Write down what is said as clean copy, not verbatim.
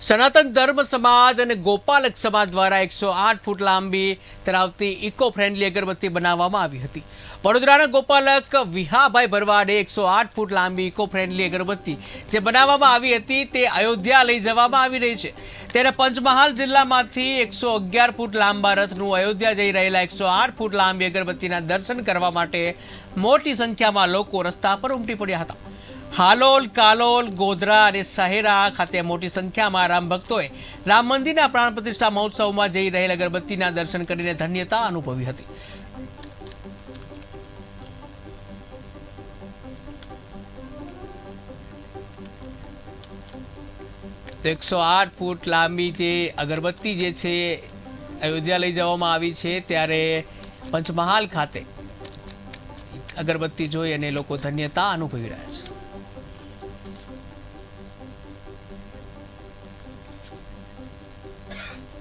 સનાતન ધર્મ સમાજ અને ગોપાલક સમાજ દ્વારા 108 ફૂટ લાંબી ધરાવતી ઇકો ફ્રેન્ડલી અગરબત્તી બનાવવામાં આવી હતી। વડોદરાના ગોપાલક વિહાભાઈ ભરવાડે 108 ફૂટ લાંબી ઇકો ફ્રેન્ડલી અગરબત્તી જે બનાવવામાં આવી હતી તે અયોધ્યા લઈ જવામાં આવી રહી છે। ત્યારે પંચમહાલ જિલ્લામાંથી 111 ફૂટ લાંબા રથનું અયોધ્યા જઈ રહેલા 108 ફૂટ લાંબી અગરબત્તીના દર્શન કરવા માટે મોટી સંખ્યામાં લોકો રસ્તા પર ઉમટી પડ્યા હતા। હાલોલ, કાલોલ, ગોધરા અને સહેરા ખાતે મોટી સંખ્યામાં રામ ભક્તોએ રામ મંદિરના પ્રાણ પ્રતિષ્ઠા મહોત્સવમાં જઈ રહેલ અગરબત્તીના દર્શન કરીને ધન્યતા અનુભવી હતી। 108 ફૂટ લાંબી જે અગરબત્તી જે છે અયોધ્યા લઈ જવામાં આવી છે, ત્યારે પંચમહાલ ખાતે અગરબત્તી જોઈ અને લોકો ધન્યતા અનુભવી રહ્યા છે।